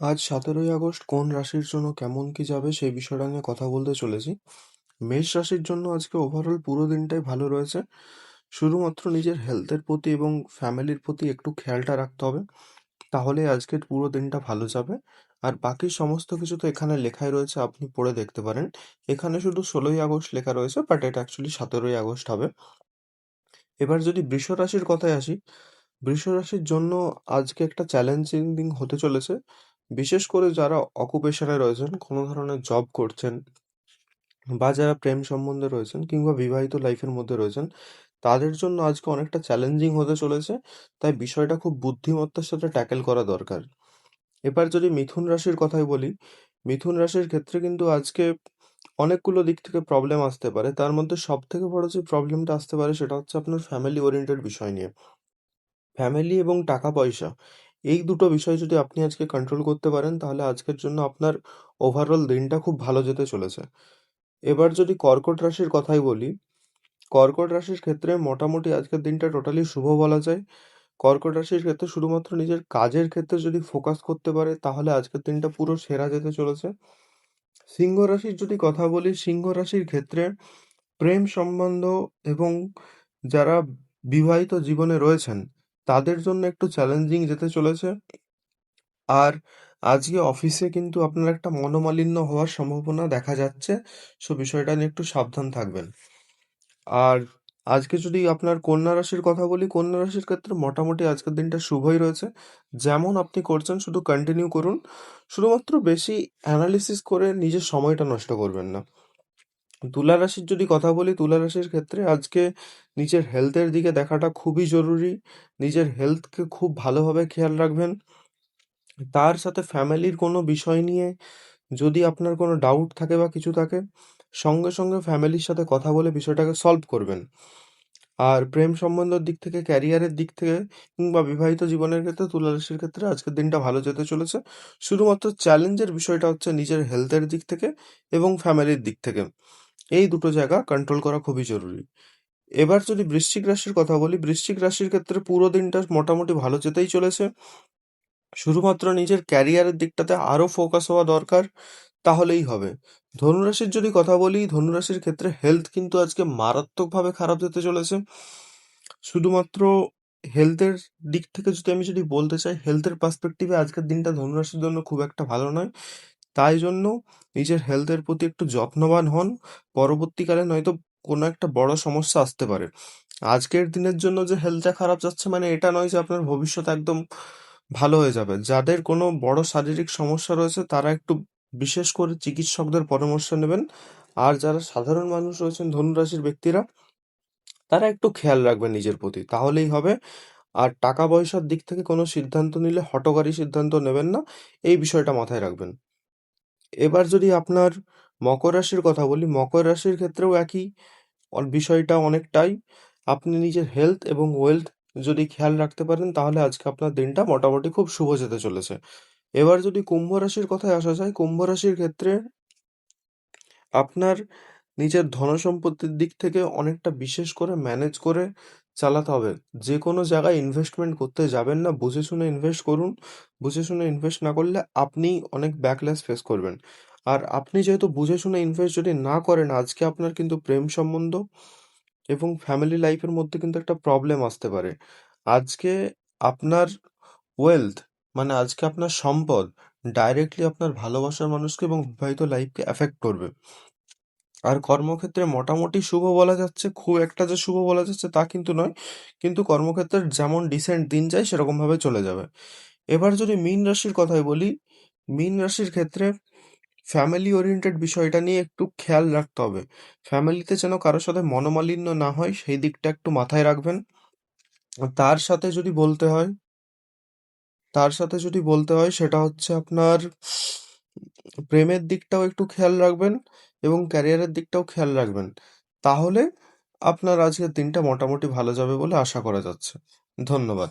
আজ 17ই আগস্ট কোন রাশির জন্য কেমন কি যাবে সেই বিষয়টা নিয়ে কথা বলতে চলেছি। মেষ রাশির জন্য আজকে ওভারঅল পুরো দিনটাই ভালো রয়েছে। শুধুমাত্র নিজের হেলথের প্রতি এবং ফ্যামিলির প্রতি একটু খেয়ালটা রাখতে হবে, তাহলে আজকের পুরো দিনটা ভালো যাবে। আর বাকি সমস্ত কিছু তো এখানে লেখাই রয়েছে, আপনি পড়ে দেখতে পারেন। এখানে শুধু 16ই আগস্ট লেখা রয়েছে, বাট এটা অ্যাকচুয়ালি 17ই আগস্ট হবে। এবার যদি বৃষ রাশির কথায় আসি, বৃষ রাশির জন্য আজকে একটা চ্যালেঞ্জিং দিন হতে চলেছে। বিশেষ করে যারা অকুপেশনে রয়েছেন, কোনো ধরনের জব করছেন, বা যারা প্রেম সম্বন্ধে রয়েছেন কিংবা বিবাহিত লাইফের মধ্যে রয়েছেন, তাদের জন্য আজকে অনেকটা চ্যালেঞ্জিং হতে চলেছে। তাই বিষয়টা খুব বুদ্ধিমত্তার সাথে ট্যাকেল করা দরকার। এবার যদি মিথুন রাশির কথাই বলি, মিথুন রাশির ক্ষেত্রে কিন্তু আজকে অনেকগুলো দিক থেকে প্রবলেম আসতে পারে। তার মধ্যে সব থেকে বড় যে প্রবলেমটা আসতে পারে সেটা হচ্ছে আপনার ফ্যামিলি ওরিয়েন্টেড বিষয় নিয়ে। ফ্যামিলি এবং টাকা পয়সা, এই দুটো বিষয় যদি আপনি আজকে কন্ট্রোল করতে পারেন, তাহলে আজকের জন্য আপনার ওভারঅল দিনটা খুব ভালো যেতে চলেছে। এবার যদি কর্কট রাশির কথাই বলি, কর্কট রাশির ক্ষেত্রে মোটামুটি আজকের দিনটা টোটালি শুভ বলা যায়। কর্কট রাশির ক্ষেত্রে শুধুমাত্র নিজের কাজের ক্ষেত্রে যদি ফোকাস করতে পারে, তাহলে আজকের দিনটা পুরো সেরা যেতে চলেছে। সিংহ রাশির যদি কথা বলি, সিংহ রাশির ক্ষেত্রে প্রেম সম্বন্ধ এবং যারা বিবাহিত জীবনে রয়েছেন, তাদের জন্য একটু চ্যালেঞ্জিং যেতে চলেছে। আর আজকে অফিসে কিন্তু আপনার একটা মনোমালিন্য হওয়ার সম্ভাবনা দেখা যাচ্ছে। সো বিষয়টা নিয়ে একটু সাবধান থাকবেন। আর আজকে যদি আপনার কন্যা রাশির কথা বলি, কন্যা রাশির ক্ষেত্রে মোটামুটি আজকের দিনটা শুভই রয়েছে। যেমন আপনি করছেন শুধু কন্টিনিউ করুন। শুধুমাত্র বেশি অ্যানালিসিস করে নিজের সময়টা নষ্ট করবেন না। তুলা রাশির যদি কথা বলি, তুলা রাশির ক্ষেত্রে আজকে নিজের হেলথের দিকে দেখাটা খুবই জরুরি। নিজের হেলথকে খুব ভালোভাবে খেয়াল রাখবেন। তার সাথে ফ্যামিলির কোনো বিষয় নিয়ে যদি আপনার কোনো ডাউট থাকে বা কিছু থাকে, সঙ্গে সঙ্গে ফ্যামিলির সাথে কথা বলে বিষয়টাকে সলভ করবেন। আর প্রেম সম্বন্ধের দিক থেকে, ক্যারিয়ারের দিক থেকে কিংবা বিবাহিত জীবনের ক্ষেত্রে তুলা রাশির ক্ষেত্রে আজকের দিনটা ভালো যেতে চলেছে। শুধুমাত্র চ্যালেঞ্জের বিষয়টা হচ্ছে নিজের হেলথের দিক থেকে এবং ফ্যামিলির দিক থেকে। এই দুটো জায়গা কন্ট্রোল করা খুবই জরুরি। এবার যদি বৃশ্চিক রাশির কথা বলি, বৃশ্চিক রাশির ক্ষেত্রে পুরো দিনটা মোটামুটি ভালো যেতেই চলেছে। শুধুমাত্র নিজের ক্যারিয়ারের দিকটাতে আরো ফোকাস হওয়া দরকার, তাহলেই হবে। ধনুরাশির যদি কথা বলি, ধনুরাশির ক্ষেত্রে হেলথ কিন্তু আজকে মারাত্মকভাবে খারাপ যেতে চলেছে। শুধুমাত্র হেলথের দিক থেকে যদি আমি বলতে চাই, হেলথের পার্সপেক্টিভে আজকের দিনটা ধনুরাশির জন্য খুব একটা ভালো নয়। তাই জন্য নিজের হেলথের প্রতি একটু যত্নবান হন। পরবর্তীকালে নয়তো কোনো একটা বড় সমস্যা আসতে পারে। আজকের দিনের জন্য যে হেলথটা খারাপ যাচ্ছে মানে এটা নয় যে আপনার ভবিষ্যৎ একদম ভালো হয়ে যাবে। যাদের কোনো বড় শারীরিক সমস্যা রয়েছে তারা একটু বিশেষ করে চিকিৎসকদের পরামর্শ নেবেন। আর যারা সাধারণ মানুষ রয়েছেন ধনুরাশির ব্যক্তিরা, তারা একটু খেয়াল রাখবেন নিজের প্রতি, তাহলেই হবে। আর টাকা পয়সার দিক থেকে কোনো সিদ্ধান্ত নিলে হঠকারী সিদ্ধান্ত নেবেন না, এই বিষয়টা মাথায় রাখবেন। এবার যদি আপনার মকর রাশির কথা বলি, মকর রাশির ক্ষেত্রেও একই বিষয়টা অনেকটাই। আপনি নিজের হেলথ এবং ওয়েলথ যদি খেয়াল রাখতে পারেন, তাহলে আজকে আপনার দিনটা মোটামুটি খুব শুভ যেতে চলেছে। এবার যদি কুম্ভ রাশির কথায় আসা যায়, কুম্ভ রাশির ক্ষেত্রে আপনার নিজের ধনসম্পত্তির দিক থেকে অনেকটা বিশেষ করে ম্যানেজ করে চালাতে হবে। যে কোনো জায়গায় ইনভেস্টমেন্ট করতে যাবেন না, বুঝে শুনে ইনভেস্ট করুন। বুঝে শুনে ইনভেস্ট না করলে আপনি অনেক ব্যাকল্যাশ ফেস করবেন। আর আপনি যেহেতু বুঝে শুনে ইনভেস্ট যদি না করেন, আজকে আপনার কিন্তু প্রেম সম্বন্ধ এবং ফ্যামিলি লাইফের মধ্যে কিন্তু একটা প্রবলেম আসতে পারে। আজকে আপনার ওয়েলথ, মানে আজকে আপনার সম্পদ ডাইরেক্টলি আপনার ভালোবাসার মানুষকে এবং বিবাহিত লাইফকে এফেক্ট করবে। আর কর্মক্ষেত্রে মোটামুটি শুভ বলা যাচ্ছে, খুব একটা যে শুভ বলা যাচ্ছে তা কিন্তু নয়। কিন্তু কর্মক্ষেত্রের যেমন ডিসেন্ট দিন যায় সেরকমভাবে চলে যাবে। এবার যদি মীন রাশির কথাই বলি, মীন রাশির ক্ষেত্রে ফ্যামিলি ওরিয়েন্টেড বিষয়টা নিয়ে একটু খেয়াল রাখতে হবে। ফ্যামিলিতে যেন কারোর সাথে মনোমালিন্য না হয়, সেই দিকটা একটু মাথায় রাখবেন। আর তার সাথে যদি বলতে হয় সেটা হচ্ছে আপনার প্রেমের দিকটাও একটু খেয়াল রাখবেন এবং ক্যারিয়ারের দিকটাও খেয়াল রাখবেন। তাহলে আপনার আজকের দিনটা মোটামুটি ভালো যাবে বলে আশা করা যাচ্ছে। ধন্যবাদ।